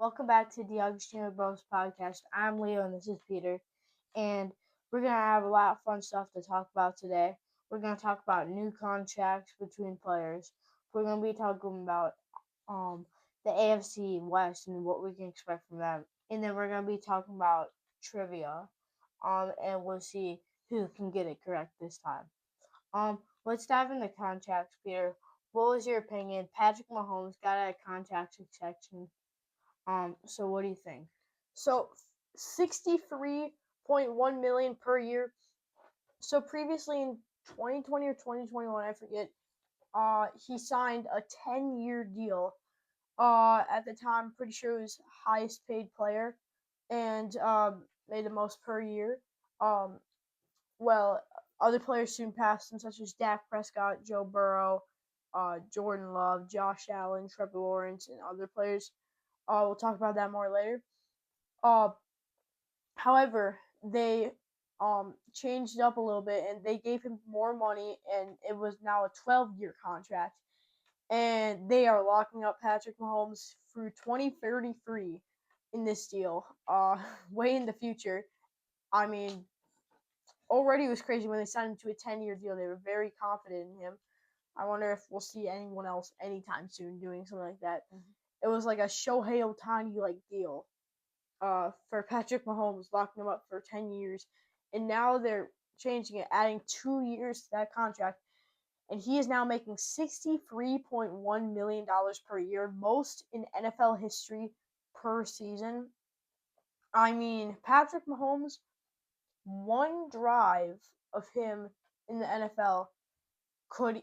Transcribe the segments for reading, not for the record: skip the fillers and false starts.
Welcome back to the Augustino Bros podcast. I'm Leo and this is Peter, and we're gonna have a lot of fun stuff to talk about today. We're gonna talk about new contracts between players. We're gonna be talking about the AFC West and what we can expect from them, and then we're gonna be talking about trivia, and we'll see who can get it correct this time. Let's dive into contracts, Peter. What was your opinion? Patrick Mahomes got a contract extension. So what do you think? So 63.1 million per year. So previously in 2020 or 2021, I forget, he signed a 10-year deal. At the time, pretty sure it was highest paid player and made the most per year. Um, well, other players soon passed him, such as Dak Prescott, Joe Burrow, Jordan Love, Josh Allen, Trevor Lawrence, and other players. We'll talk about that more later. Uh, However, they changed it up a little bit and they gave him more money, and it was now a 12-year contract. And they are locking up Patrick Mahomes through 2033 in this deal, way in the future. I mean, already it was crazy when they signed him to a 10-year deal. They were very confident in him. I wonder if we'll see anyone else anytime soon doing something like that. It was like a Shohei Ohtani like deal for Patrick Mahomes, locking him up for 10 years. And now they're changing it, adding 2 years to that contract. And he is now making $63.1 million per year, most in NFL history per season. I mean, Patrick Mahomes, one drive of him in the NFL could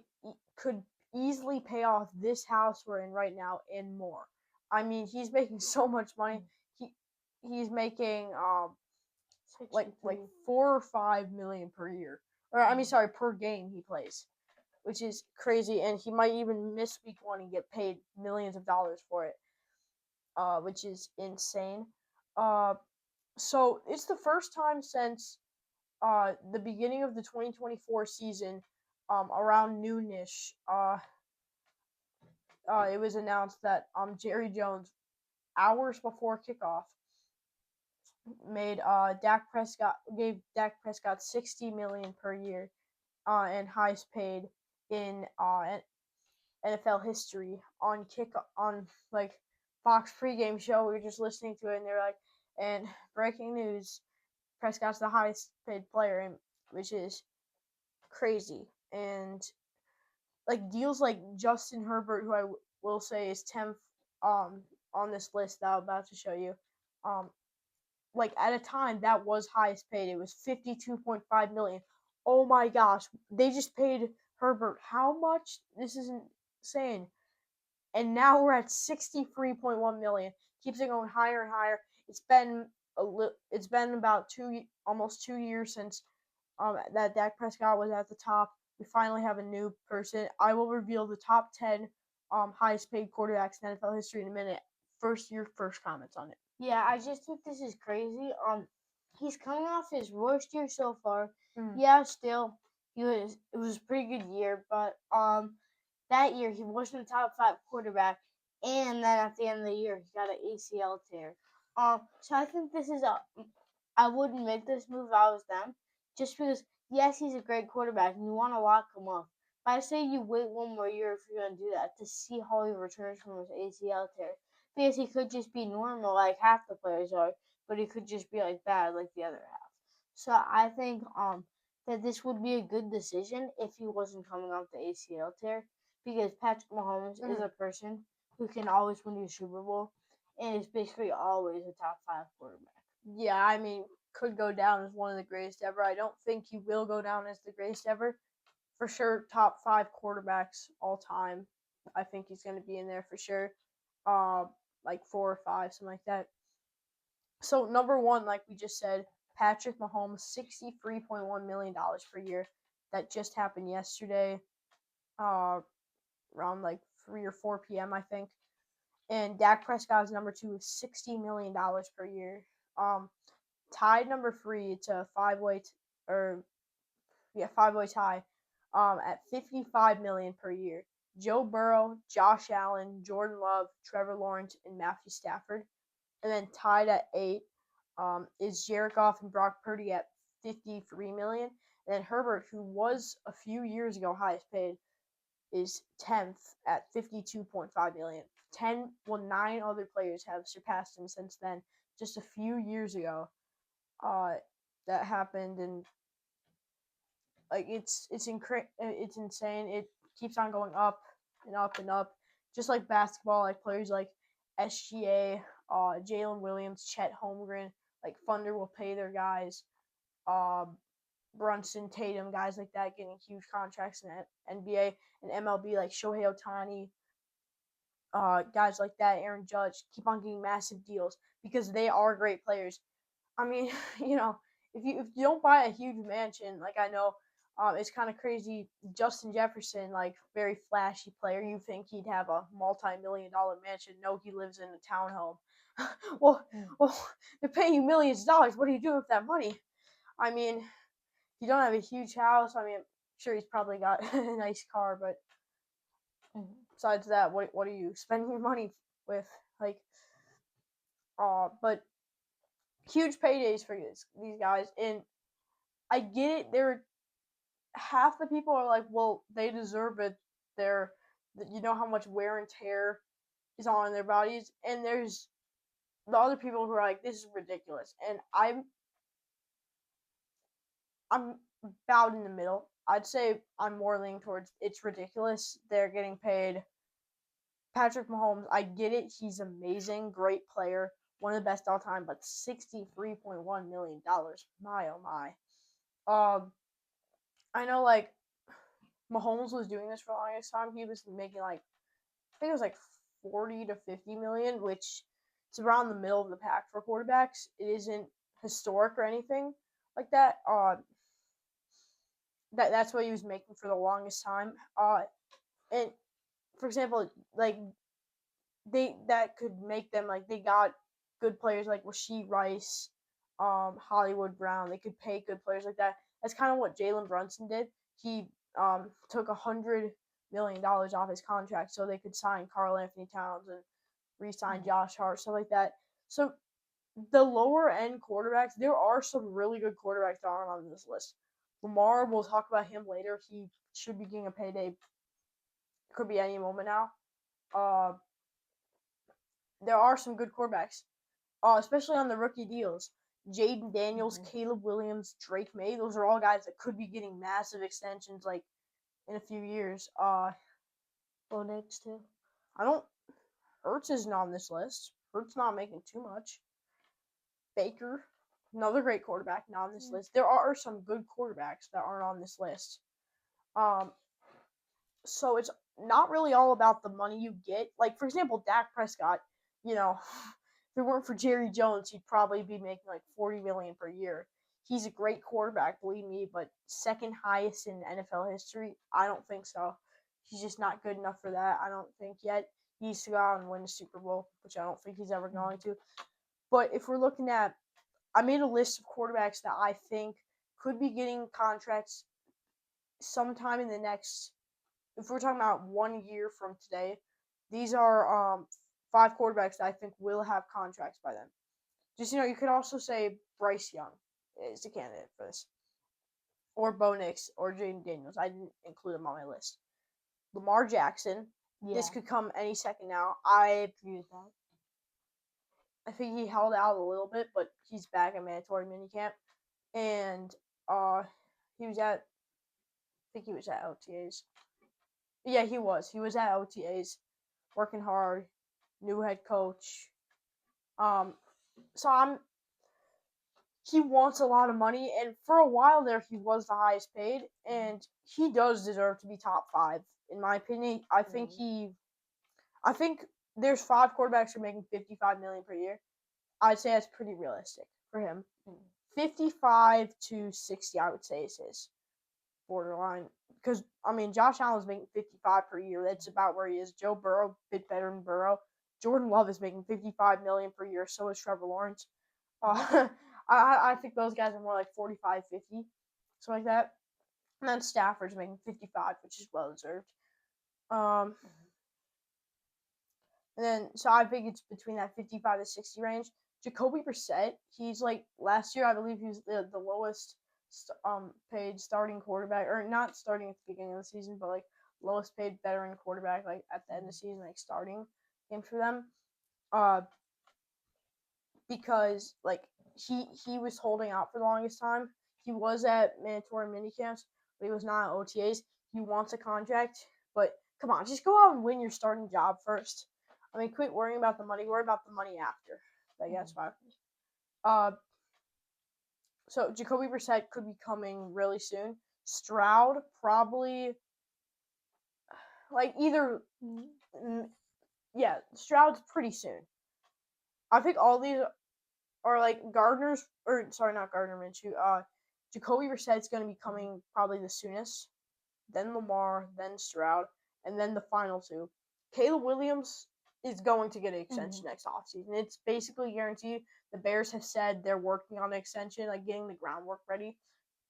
could easily pay off this house we're in right now and more. I mean, he's making so much money. He he's making like 4 or 5 million per year, or I mean, sorry, per game he plays, which is crazy. And he might even miss week one and get paid millions of dollars for it, which is insane. Uh, so it's the first time since the beginning of the 2024 season, around noonish, it was announced that Jerry Jones, hours before kickoff, made gave Dak Prescott 60 million per year, and highest paid in NFL history on kick on like Fox pregame show. We were just listening to it, and they're like, and breaking news: Prescott's the highest paid player, and which is crazy. And like deals like Justin Herbert, who I will say is 10th on this list that I'm about to show you. Um, like at a time that was highest paid. It was 52.5 million. Oh my gosh, they just paid Herbert how much? This is insane. And now we're at 63.1 million. Keeps it going higher and higher. It's been about almost 2 years since that Dak Prescott was at the top. We finally have a new person. I will reveal the top 10 highest paid quarterbacks in NFL history in a minute. First, your first comments on it. Yeah, I just think this is crazy. He's coming off his worst year so far. Yeah, still it was a pretty good year, but that year he wasn't a top five quarterback, and then at the end of the year he got an ACL tear. So I think this is a. I wouldn't make this move if I was them, just because yes he's a great quarterback and you want to lock him up. But I say you wait one more year if you're gonna do that to see how he returns from his ACL tear, because he could just be normal like half the players are, but he could just be like bad like the other half. So I think that this would be a good decision if he wasn't coming off the ACL tear, because Patrick Mahomes is a person who can always win you a Super Bowl and is basically always a top five quarterback. Yeah, I mean, could go down as one of the greatest ever. I don't think he will go down as the greatest ever. For sure, top five quarterbacks all time. I think he's going to be in there for sure. Uh, like 4 or 5, something like that. So number one, like we just said, Patrick Mahomes, $63.1 million per year. That just happened yesterday, around like 3 or 4 p.m. I think. And Dak Prescott is number two with $60 million per year. Tied number three. It's a five-way tie. At 55 million per year. Joe Burrow, Josh Allen, Jordan Love, Trevor Lawrence, and Matthew Stafford. And then tied at 8 is Jared Goff and Brock Purdy at 53 million. And then Herbert, who was a few years ago highest paid, is 10th at 52.5 million. 9 other players have surpassed him since then. Just a few years ago, that happened, and like it's insane. It keeps on going up and up and up, just like basketball. Like players like SGA, Jalen Williams, Chet Holmgren, like Thunder will pay their guys. Brunson, Tatum, guys like that getting huge contracts in the NBA and MLB, like Shohei Ohtani, guys like that, Aaron Judge, keep on getting massive deals because they are great players. I mean, if you don't buy a huge mansion, like I know, it's kind of crazy. Justin Jefferson, like very flashy player, you think he'd have a multi-million-dollar mansion? No, he lives in a townhome. well, they're paying you millions of dollars. What are you doing with that money? I mean, you don't have a huge house. I mean, I'm sure he's probably got a nice car, but besides that, what are you spending your money with? Like, but huge paydays for these guys, and I get it. They're half the people are like, well, they deserve it. They're, you know how much wear and tear is on their bodies, and there's the other people who are like, this is ridiculous, and I'm about in the middle. I'd say I'm more leaning towards it's ridiculous. They're getting paid. Patrick Mahomes, I get it. He's amazing, great player, one of the best all time, but $63.1 million. My oh my. I know like Mahomes was doing this for the longest time. He was making like I think it was like 40 to 50 million, which is around the middle of the pack for quarterbacks. It isn't historic or anything like that. That's what he was making for the longest time. And for example, like that could make them like they got good players like Rasheed Rice, Hollywood Brown. They could pay good players like that. That's kind of what Jalen Brunson did. He took $100 million off his contract so they could sign Karl Anthony Towns and re-sign Josh Hart, stuff like that. So the lower end quarterbacks, there are some really good quarterbacks that aren't on this list. Lamar, we'll talk about him later. He should be getting a payday. Could be any moment now. Uh, there are some good quarterbacks, especially on the rookie deals. Jaden Daniels, Caleb Williams, Drake May, those are all guys that could be getting massive extensions like in a few years. Bo Nix too. I don't. Ertz isn't on this list. Ertz not making too much. Baker, another great quarterback, not on this list. There are some good quarterbacks that aren't on this list. So it's not really all about the money you get. Like for example, Dak Prescott, if it weren't for Jerry Jones, he'd probably be making like 40 million per year. He's a great quarterback, believe me, but second highest in NFL history? I don't think so. He's just not good enough for that. I don't think yet. He needs to go out and win a Super Bowl, which I don't think he's ever going to. But if we're looking at, I made a list of quarterbacks that I think could be getting contracts sometime in the next, if we're talking about 1 year from today, these are 5 quarterbacks that I think will have contracts by then. Just, you could also say Bryce Young is a candidate for this. Or Bo Nix or Jaden Daniels. I didn't include him on my list. Lamar Jackson. Yeah. This could come any second now. I agree with that. I think he held out a little bit, but he's back at mandatory minicamp. And he was at OTAs. Yeah, he was. He was at OTAs, working hard, new head coach. So he wants a lot of money, and for a while there, he was the highest paid, and he does deserve to be top 5, in my opinion. I think there's 5 quarterbacks who are making 55 million per year. I'd say that's pretty realistic for him. 55 to 60, I would say, is his borderline. Because, Josh Allen's making 55 per year. That's about where he is. Joe Burrow, a bit better than Burrow. Jordan Love is making 55 million per year. So is Trevor Lawrence. I think those guys are more like 45, 50, something like that. And then Stafford's making 55, which is well deserved. And then, so I think it's between that 55 to 60 range. Jacoby Brissett, he's like last year, I believe he was the lowest paid starting quarterback, or not starting at the beginning of the season, but like lowest paid veteran quarterback, like at the end of the season, like starting game for them. Because like he was holding out for the longest time. He was at mandatory minicamps, but he was not at OTAs. He wants a contract, but come on, just go out and win your starting job first. I mean, quit worrying about the money. Worry about the money after. I guess. So Jacoby Brissett could be coming really soon. Stroud probably like either. Yeah, Stroud's pretty soon. I think all these are like Gardner's, or sorry, not Gardner Minshew. Jacoby Brissett's going to be coming probably the soonest. Then Lamar, then Stroud, and then the final two. Caleb Williams is going to get an extension next offseason. It's basically guaranteed. The Bears have said they're working on an extension, like getting the groundwork ready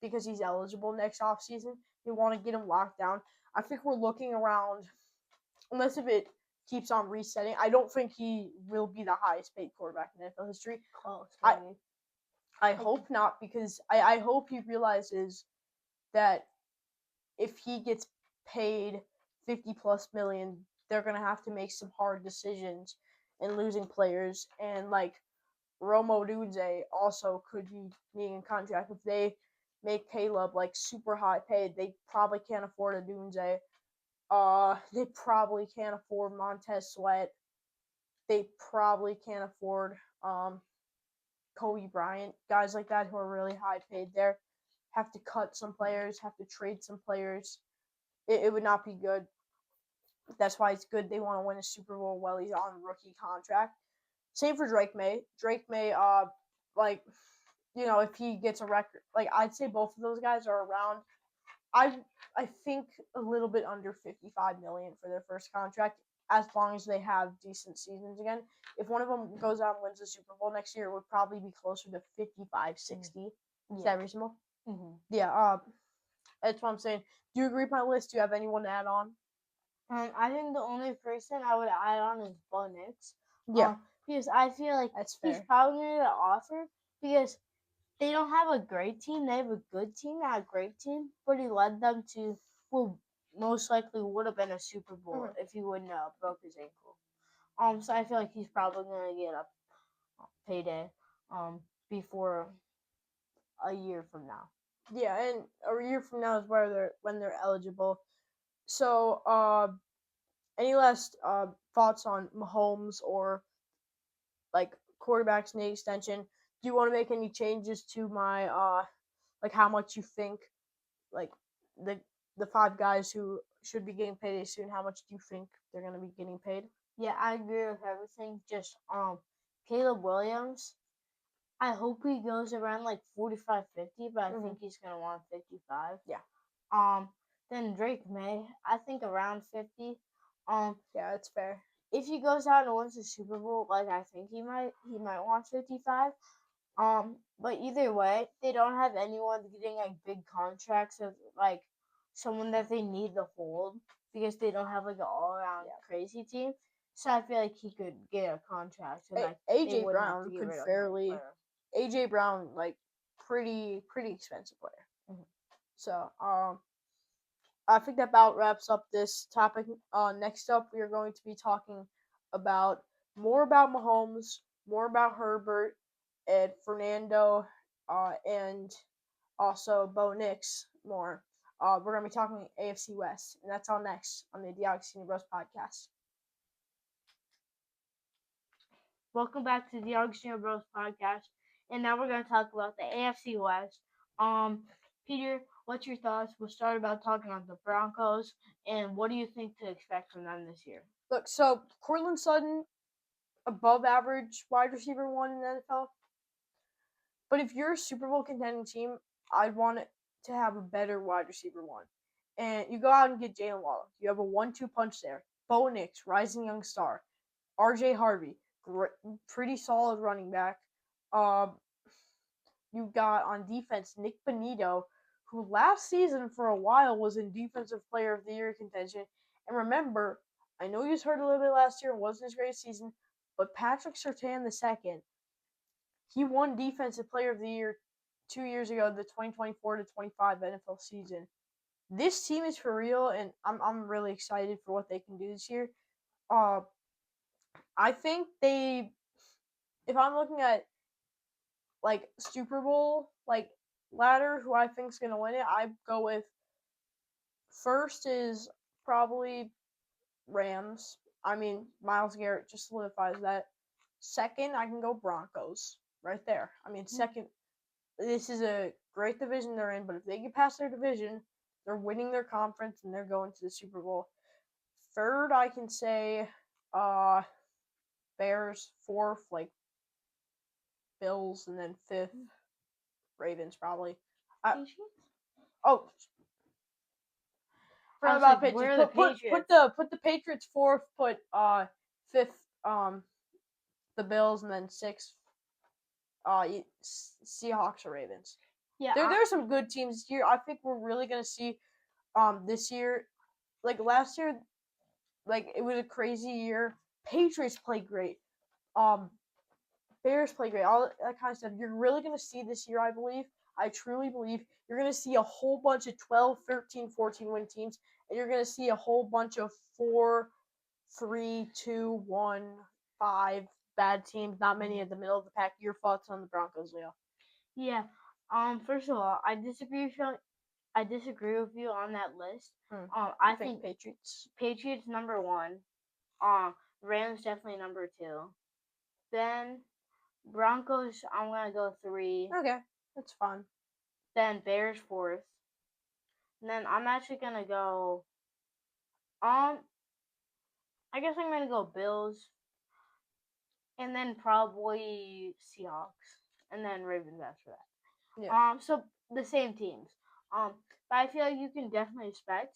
because he's eligible next offseason. They want to get him locked down. I think we're looking around, unless if it keeps on resetting. I don't think he will be the highest paid quarterback in NFL history. Close. I hope not, because I hope he realizes that if he gets paid 50 plus million, they're gonna have to make some hard decisions and losing players. And like Romo Dunze also could be needing a contract. If they make Caleb like super high paid, they probably can't afford a Dunze. They probably can't afford Montez Sweat. They probably can't afford Kobe Bryant, guys like that who are really high paid there. Have to cut some players, have to trade some players. It would not be good. That's why it's good they want to win a Super Bowl while he's on rookie contract. Same for Drake May. Drake May, like, if he gets a record, like I'd say both of those guys are around. I think a little bit under 55 million for their first contract, as long as they have decent seasons again. If one of them goes out and wins the Super Bowl next year, it would probably be closer to 55, 60. Is that reasonable? Mm-hmm. Yeah. That's what I'm saying. Do you agree with my list? Do you have anyone to add on? I think the only person I would add on is Bo Nix. Yeah. Because I feel like he's probably going to get an offer because they don't have a great team. They have a good team, not a great team, but he led them to, well, most likely would have been a Super Bowl if he wouldn't have broke his ankle. So I feel like he's probably going to get a payday before a year from now. Yeah, and a year from now is when they're eligible. So, any last thoughts on Mahomes or like quarterbacks need extension? Do you want to make any changes to my like how much you think like the five guys who should be getting paid soon? How much do you think they're gonna be getting paid? Yeah, I agree with everything. Just Caleb Williams, I hope he goes around like 45, 50, but I think he's gonna want 55. Yeah. Then Drake May, I think around 50. Yeah, that's fair. If he goes out and wins the Super Bowl, like I think he might want 55. But either way, they don't have anyone getting like big contracts of like someone that they need to hold because they don't have like an all around crazy team. So I feel like he could get a contract. And, like, AJ Brown could fairly. AJ Brown, like pretty expensive player. Mm-hmm. So I think that about wraps up this topic. Next up, we are going to be talking about more about Mahomes, more about Herbert and Fernando, and also Bo Nix more. We're going to be talking AFC West, and that's all next on the Diogosine Bros podcast. Welcome back to the Diogosine Bros podcast, and now we're going to talk about the AFC West. Peter, what's your thoughts? We'll start about talking about the Broncos, and what do you think to expect from them this year? Look, so Courtland Sutton, above average wide receiver one in the NFL. But if you're a Super Bowl contending team, I'd want it to have a better wide receiver one. And you go out and get Jalen Waddle. You have a 1-2 punch there. Bo Nix, rising young star. RJ Harvey, pretty solid running back. You got on defense Nick Bonito, who last season for a while was in Defensive Player of the Year contention. And remember, I know he was hurt a little bit last year and wasn't his greatest season, but Patrick Surtain II, he won Defensive Player of the Year 2 years ago, the 2024 to 25 NFL season. This team is for real, and I'm really excited for what they can do this year. I think they, if I'm looking at like Super Bowl like ladder, who I think is gonna win it, I go with first is probably Rams. I mean, Miles Garrett just solidifies that. Second, I can go Broncos right there. I mean, second, this is a great division they're in, but if they get past their division, they're winning their conference and they're going to the Super Bowl. Third, I can say Bears. Fourth, like Bills, and then fifth, Ravens probably. Oh, forgot about like, Patriots. where are the Patriots? Put the Patriots fourth. Put fifth the Bills, and then sixth Seahawks or Ravens. Yeah, there are some good teams this year. I think we're really gonna see this year, like last year, like it was a crazy year. Patriots played great. Bears play great. All that kind of stuff. You're really gonna see this year, I believe. I truly believe you're going to see a whole bunch of 12, 13, 14 win teams, and you're going to see a whole bunch of 4, 3, 2, 1, 5 bad teams, not many in the middle of the pack. Your thoughts on the Broncos, Leo? Yeah. First of all, I disagree with you. I disagree with you on that list. I think Patriots number 1. Rams definitely number 2. Then Broncos, I'm gonna go 3. Okay, that's fine. Then Bears 4th. And then I'm actually gonna go. I guess I'm gonna go Bills, and then probably Seahawks, and then Ravens after that. Yeah. So the same teams. But I feel like you can definitely expect.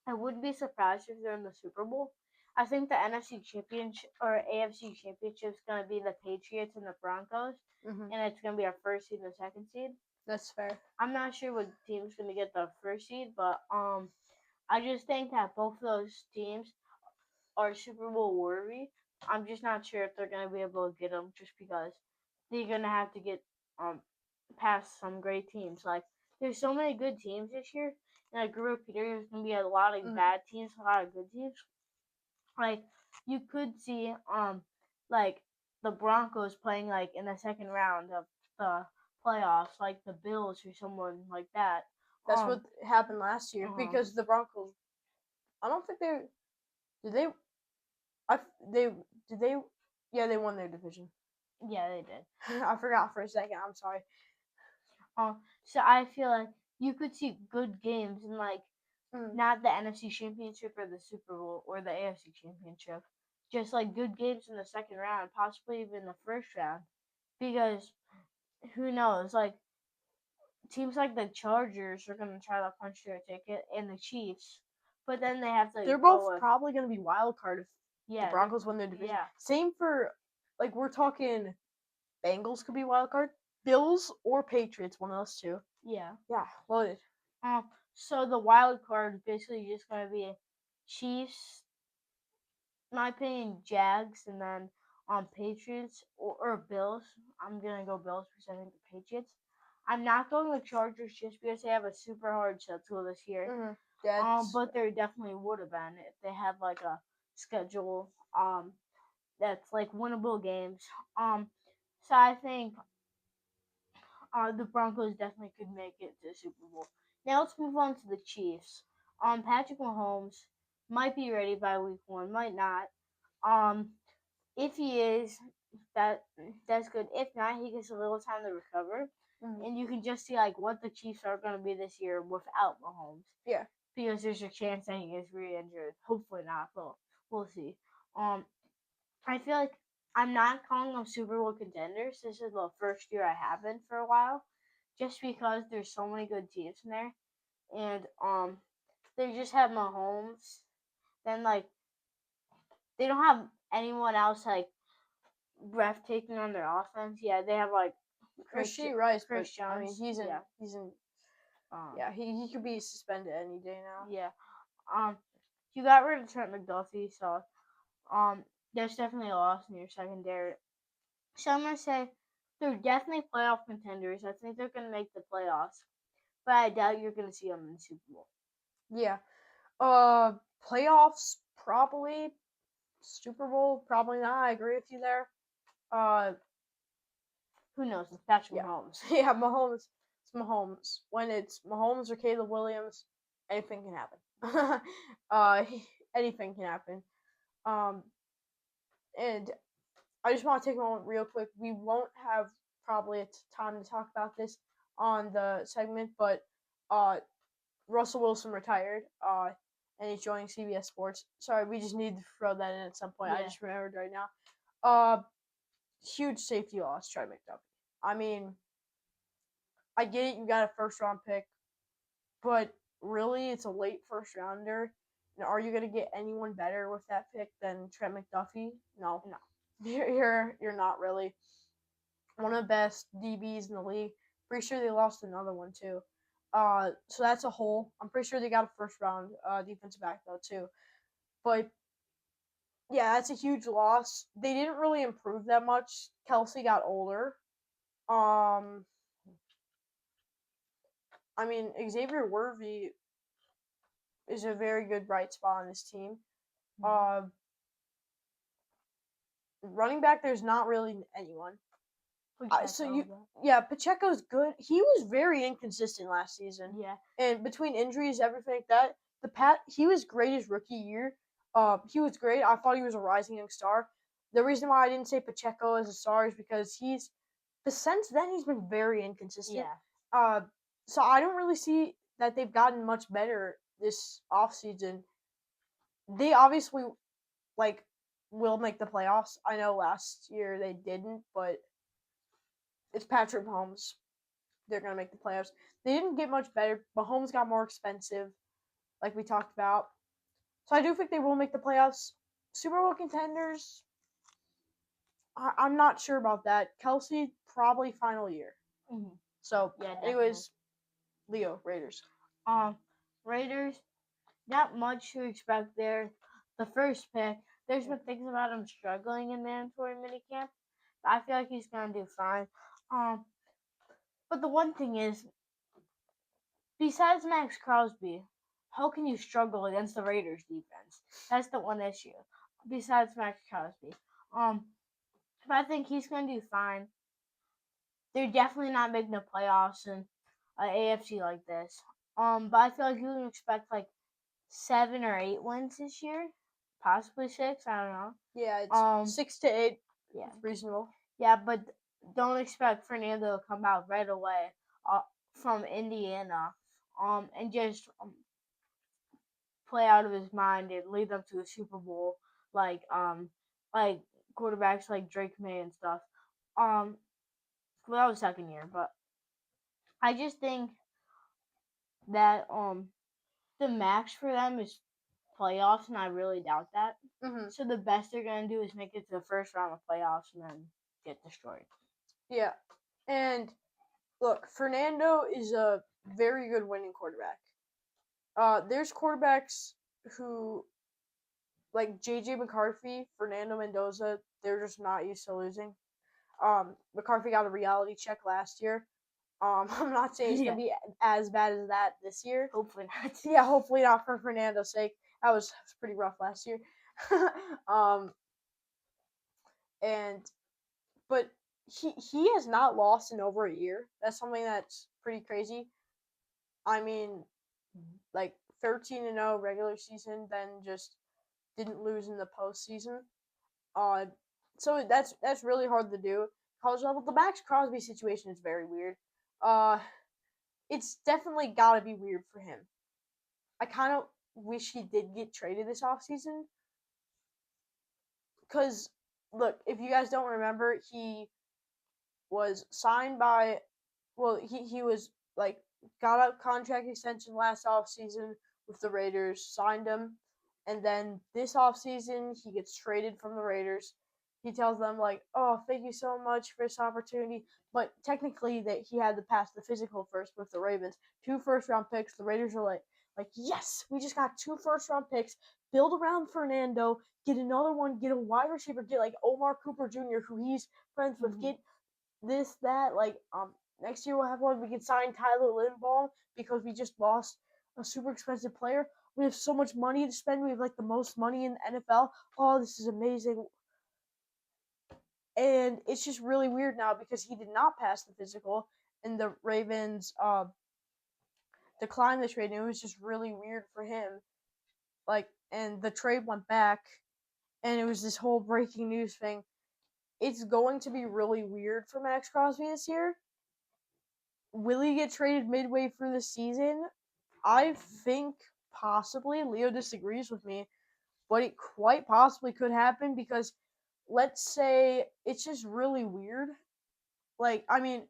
I wouldn't be surprised if they're in the Super Bowl. I think the NFC Championship or AFC Championship is gonna be the Patriots and the Broncos, and it's gonna be our first seed and the second seed. That's fair. I'm not sure what team's gonna get the first seed, but I just think that both of those teams are Super Bowl worthy. I'm just not sure if they're gonna be able to get them, just because they're gonna have to get past some great teams. Like there's so many good teams this year, and I agree with Peter. There's gonna be a lot of bad teams, a lot of good teams. Like you could see like the Broncos playing like in the second round of the playoffs, like the Bills or someone like that. That's what happened last year because the Broncos. I don't think they did they. Did they. Yeah, they won their division. Yeah, they did. I forgot for a second. I'm sorry. So I feel like you could see good games in like not the NFC Championship or the Super Bowl or the AFC Championship, just like good games in the second round, possibly even the first round, because who knows? Like teams like the Chargers are gonna try to punch their ticket, and the Chiefs, but then they have to. They're both probably gonna be wild card if the Broncos win their division. Yeah. Same for like we're talking. Bengals could be wild card. Bills or Patriots, one of those two. Yeah. Yeah, loaded. So the wild card is basically just gonna be Chiefs, in my opinion, Jags, and then Patriots or Bills. I'm gonna go Bills because I think the Patriots. I'm not going with Chargers just because they have a super hard schedule this year. But there definitely would have been if they had like a schedule that's like winnable games. So I think the Broncos definitely could make it to the Super Bowl. Now let's move on to the Chiefs. Patrick Mahomes might be ready by week 1, might not. If he is, that's good. If not, he gets a little time to recover, and you can just see like what the Chiefs are going to be this year without Mahomes. Yeah, because there's a chance that he gets re-injured. Hopefully not, but we'll see. I feel like I'm not calling them Super Bowl contenders. This is the first year I haven't for a while, just because there's so many good teams in there, and they just have Mahomes. Then like they don't have anyone else like breathtaking on their offense. Yeah, they have like Rashee Rice, Chris Jones. I mean, he's in. Yeah, he could be suspended any day now. Yeah. you got rid of Trent McDuffie, so there's definitely a loss in your secondary. So I'm gonna say they're definitely playoff contenders. I think they're gonna make the playoffs, but I doubt you're gonna see them in the Super Bowl. Yeah. Playoffs probably. Super Bowl probably not. I agree with you there. Who knows? It's Patrick Yeah. Mahomes. Yeah, Mahomes. It's Mahomes. When it's Mahomes or Caleb Williams, anything can happen. Anything can happen. And I just want to take a moment real quick. We won't have probably a time to talk about this on the segment, but Russell Wilson retired. And he's joining CBS Sports. Sorry, we just need to throw that in at some point. Yeah. I just remembered right now. Huge safety loss, Trey McDuffie. I mean, I get it, you got a first round pick, but really, it's a late first rounder. And are you gonna get anyone better with that pick than Trent McDuffie? No, you're not really. One of the best DBs in the league. Pretty sure they lost another one too. So that's a hole. I'm pretty sure they got a first round defensive back though too. But yeah, that's a huge loss. They didn't really improve that much. Kelsey got older. I mean, Xavier Worthy is a very good bright spot on this team. Running back, there's not really anyone. Pacheco's good. He was very inconsistent last season. Yeah. And between injuries, everything like that, he was great his rookie year. He was great. I thought he was a rising young star. The reason why I didn't say Pacheco as a star is because since then he's been very inconsistent. Yeah. So I don't really see that they've gotten much better this offseason. They obviously will make the playoffs. I know last year they didn't, but it's Patrick Mahomes. They're gonna make the playoffs. They didn't get much better. Mahomes got more expensive, like we talked about. So I do think they will make the playoffs. Super Bowl contenders. I'm not sure about that. Kelsey probably final year. Mm-hmm. So yeah. Anyways, Leo Raiders. Raiders. Not much to expect there. The first pick. There's been things about him struggling in mandatory minicamp. I feel like he's gonna do fine. But the one thing is, besides Max Crosby, how can you struggle against the Raiders defense? That's the one issue. Besides Max Crosby, but I think he's gonna do fine. They're definitely not making the playoffs in an AFC like this. But I feel like you can expect like 7 or 8 wins this year, possibly 6. I don't know. Yeah, it's 6 to 8. Yeah, reasonable. Yeah, but don't expect Fernando to come out right away from Indiana, and just play out of his mind and lead them to a Super Bowl like quarterbacks like Drake May and stuff. Well, that was second year, but I just think that the max for them is playoffs, and I really doubt that. Mm-hmm. So the best they're gonna do is make it to the first round of playoffs and then get destroyed. Yeah, and look, Fernando is a very good winning quarterback. There's quarterbacks who, like JJ McCarthy, Fernando Mendoza, they're just not used to losing. McCarthy got a reality check last year. I'm not saying it's gonna be as bad as that this year. Hopefully not. Yeah, hopefully not for Fernando's sake. That was pretty rough last year. But he has not lost in over a year. That's something that's pretty crazy. I mean, like 13-0 regular season, then just didn't lose in the postseason. So that's really hard to do. College level, the Max Crosby situation is very weird. It's definitely got to be weird for him. I kind of wish he did get traded this offseason. Because, look, if you guys don't remember, he was signed by, he was, like, got a contract extension last offseason with the Raiders, signed him, and then this offseason, he gets traded from the Raiders. He tells them, like, oh, thank you so much for this opportunity. But technically, that he had to pass the physical first with the Ravens. 2 first-round picks. The Raiders are like, yes, we just got 2 first-round picks. build around Fernando, get another one, get a wide receiver, get like Omar Cooper Jr., who he's friends with, get this, that. Like, next year we'll have one. We can sign Tyler Linbaum because we just lost a super expensive player. We have so much money to spend. We have like the most money in the NFL. Oh, this is amazing. And it's just really weird now because he did not pass the physical, and the Ravens declined the trade, and it was just really weird for him. Like, and the trade went back, and it was this whole breaking news thing. It's going to be really weird for Max Crosby this year. Will he get traded midway through the season? I think possibly. Leo disagrees with me, but it quite possibly could happen because let's say it's just really weird. Like, I mean,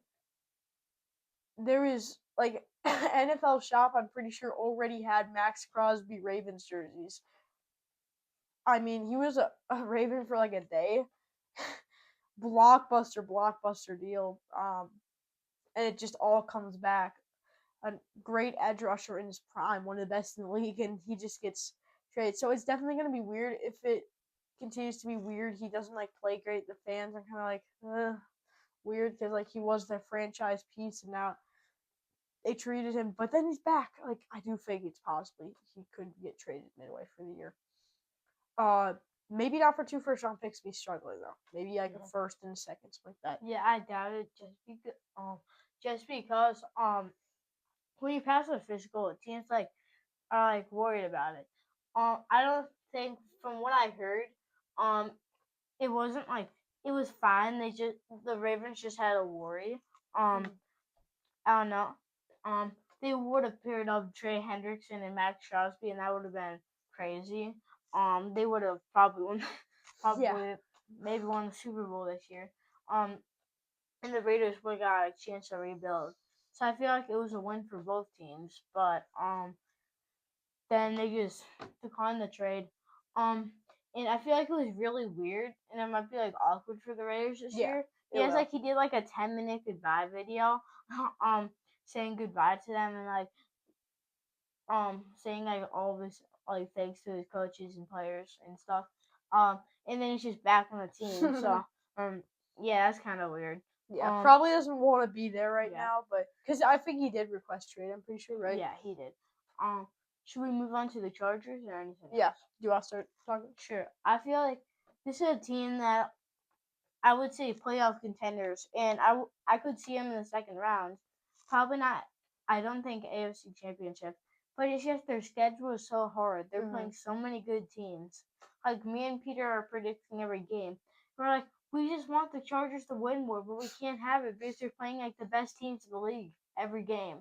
there is like NFL Shop, I'm pretty sure already had Max Crosby Ravens jerseys. I mean, he was a Raven for like a day. blockbuster deal. And it just all comes back. A great edge rusher in his prime, one of the best in the league, and he just gets traded. So it's definitely going to be weird if it continues to be weird. He doesn't like play great. The fans are kind of like weird because like he was their franchise piece, and now they treated him. But then he's back. Like, I do think it's possibly he could get traded midway through the year. Maybe not for 2 first-round picks. Be struggling though. Maybe like a first and a second, something like that. Yeah, I doubt it. Just because when you pass a physical, teams like are like worried about it. I don't think, from what I heard, it wasn't like it was fine. The Ravens just had a worry. I don't know. They would have paired up Trey Hendrickson and Max Crosby, and that would have been crazy. They would have probably maybe won the Super Bowl this year. And the Raiders would have got a chance to rebuild. So I feel like it was a win for both teams, but then they just declined the trade. And I feel like it was really weird, and it might be like awkward for the Raiders this year. He did like a 10-minute goodbye video, saying goodbye to them and like saying like all this like thanks to his coaches and players and stuff. And then he's just back on the team. So yeah, that's kind of weird. Yeah, probably doesn't want to be there right now, but because I think he did request trade. I'm pretty sure, right? Yeah, he did. Should we move on to the Chargers or anything? Yeah. Do you want to start talking? Sure. I feel like this is a team that I would say playoff contenders, and I could see them in the second round. Probably not. I don't think AFC Championship, but it's just their schedule is so hard. They're playing so many good teams. Like me and Peter are predicting every game. We're like, we just want the Chargers to win more, but we can't have it because they're playing like the best teams in the league every game.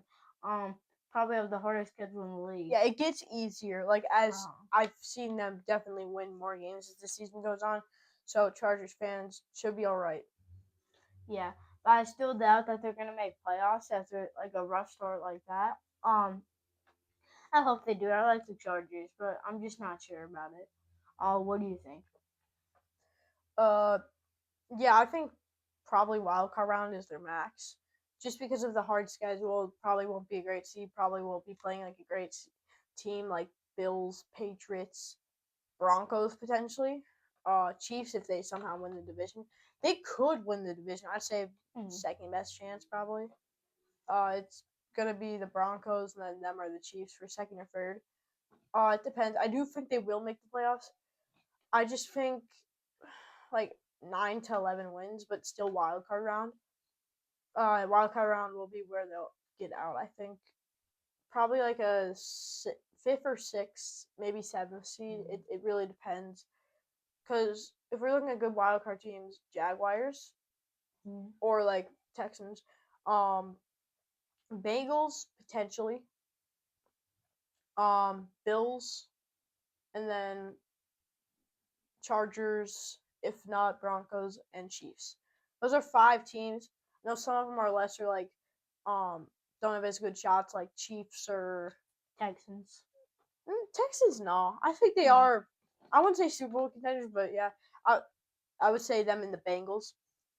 Probably have the hardest schedule in the league. Yeah, it gets easier. Like, as I've seen them definitely win more games as the season goes on. So Chargers fans should be all right. Yeah, but I still doubt that they're gonna make playoffs after like a rough start like that. I hope they do. I like the Chargers, but I'm just not sure about it. What do you think? Yeah, I think probably wild card round is their max, just because of the hard schedule. Probably won't be a great seed. Probably won't be playing like a great team like Bills, Patriots, Broncos potentially. Chiefs if they somehow win the division. They could win the division. I'd say second best chance probably. It's gonna be the Broncos and then them are the Chiefs for second or third. It depends. I do think they will make the playoffs. I just think like 9 to 11 wins, but still wild card round. Wild card round will be where they'll get out. I think probably like a fifth or sixth, maybe seventh seed. It really depends. Because if we're looking at good wild card teams, Jaguars or like Texans, Bengals potentially, Bills, and then Chargers, if not Broncos and Chiefs. Those are 5 teams. I know some of them are lesser, like don't have as good shots like Chiefs or Texans. Texans. No, I think they are. I wouldn't say Super Bowl contenders, but yeah, I would say them in the Bengals,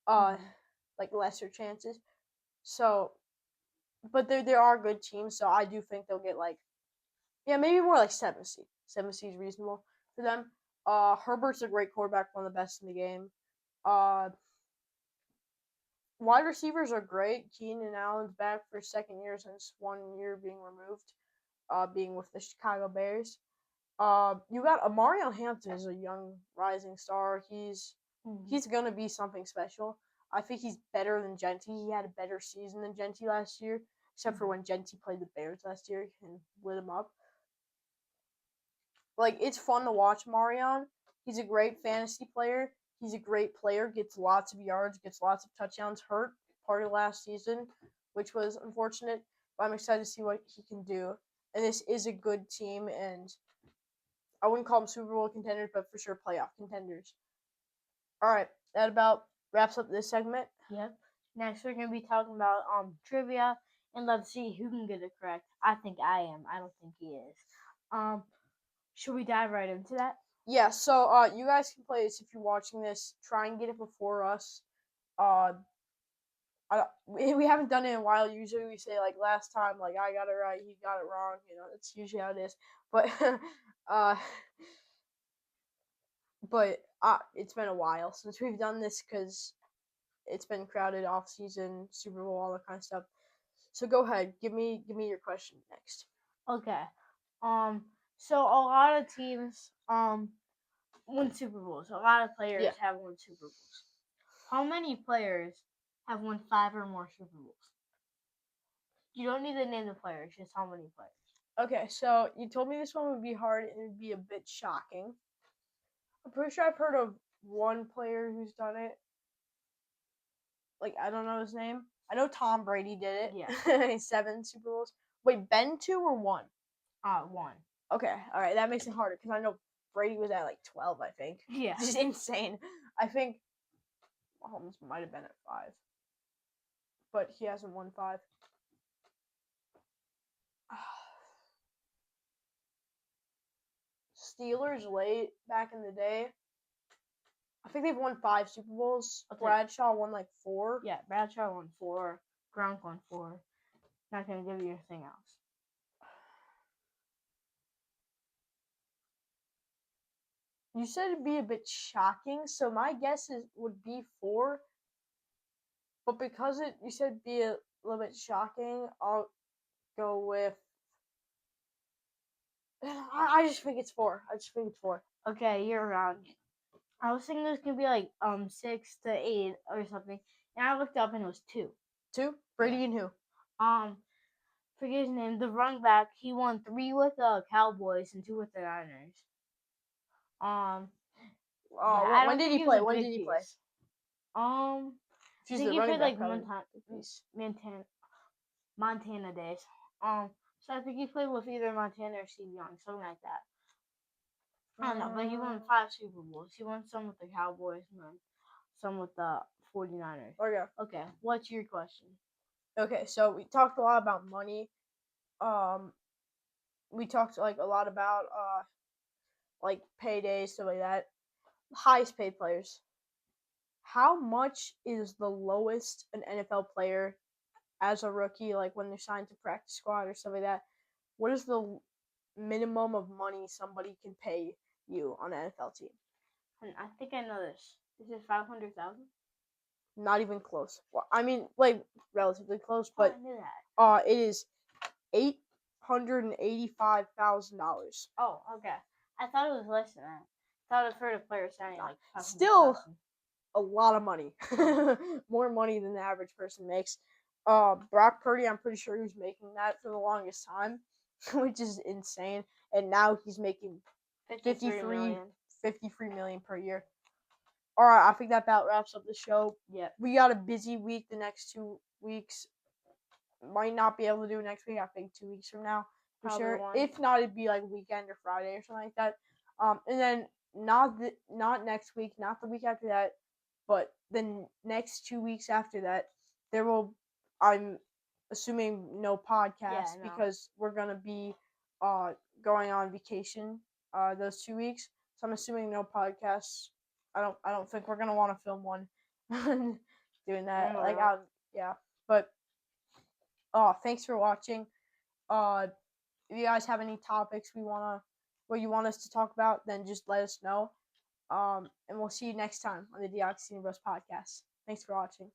like lesser chances. So, but there are good teams, so I do think they'll get like, yeah, maybe more like 7th seed. 7 seed is reasonable for them. Herbert's a great quarterback, one of the best in the game. Wide receivers are great. Keenan Allen's back for his second year since 1 year being removed, being with the Chicago Bears. You got Amarion Hampton is a young rising star. He's gonna be something special. I think he's better than Genty. He had a better season than Genty last year, except for when Genty played the Bears last year and lit him up. Like, it's fun to watch Marion. He's a great fantasy player. He's a great player. Gets lots of yards. Gets lots of touchdowns. Hurt part of last season, which was unfortunate. But I'm excited to see what he can do. And this is a good team, and I wouldn't call them Super Bowl contenders, but for sure playoff contenders. All right, that about wraps up this segment. Yep. Next, we're gonna be talking about trivia, and let's see who can get it correct. I think I am. I don't think he is. Should we dive right into that? Yeah. So, you guys can play this if you're watching this. Try and get it before us. We haven't done it in a while. Usually we say like last time, like I got it right, he got it wrong. You know, that's usually how it is. But it's been a while since we've done this because it's been crowded off season, Super Bowl, all that kind of stuff. So go ahead, give me your question next. Okay. So a lot of teams win Super Bowls. A lot of players have won Super Bowls. How many players have won 5 or more Super Bowls? You don't need to name the players, just how many players. Okay, so you told me this one would be hard and it'd be a bit shocking. I'm pretty sure I've heard of one player who's done it. Like, I don't know his name. I know Tom Brady did it. Yeah. 7 Super Bowls. Wait, Ben 2 or 1? 1. Okay, all right, that makes it harder because I know Brady was at like 12, I think. Yeah. This is insane. I think Mahomes might have been at 5, but he hasn't won 5. Steelers late back in the day. I think they've won 5 Super Bowls. Okay. Bradshaw won like 4. Yeah, Bradshaw won 4. Gronk won 4. Not gonna give you anything else. You said it'd be a bit shocking, so my guess would be 4. But because you said it'd be a little bit shocking, I'll go with. I just think it's 4. Okay, you're wrong. I was thinking it was gonna be like 6 to 8 or something, and I looked up and it was 2. 2? Brady and who? Forget his name. The running back. He won 3 with the Cowboys and 2 with the Niners. When did he play? When did he play? I think he played like Montana days. So I think he played with either Montana or Steve Young, something like that. I don't know, but he won 5 Super Bowls. He won some with the Cowboys and then some with the 49ers. Okay, what's your question? Okay, so we talked a lot about money. We talked like a lot about like paydays, stuff like that. Highest paid players. How much is the lowest an NFL player as a rookie, like when they're signed to practice squad or stuff like that? What is the minimum of money somebody can pay you on an NFL team? I think I know this. Is it 500,000? Not even close. Well, I mean, like relatively close, but I knew that. It is $885,000. Oh, okay. I thought it was less than that. I thought I've heard of players signing like 500,000. Still a lot of money. More money than the average person makes. Brock Purdy, I'm pretty sure he was making that for the longest time, which is insane. And now he's making 53 million per year. All right, I think that about wraps up the show. Yeah. We got a busy week the next 2 weeks. Might not be able to do it next week. I think 2 weeks from now for Probably sure. 1. If not, it'd be like weekend or Friday or something like that. And then not next week, not the week after that, but the next 2 weeks after that, I'm assuming no podcast because we're gonna be going on vacation those 2 weeks. So I'm assuming no podcasts. I don't think we're gonna want to film one doing that. But thanks for watching. If you guys have any topics we wanna what you want us to talk about, then just let us know. And we'll see you next time on the Deoxysine Bros podcast. Thanks for watching.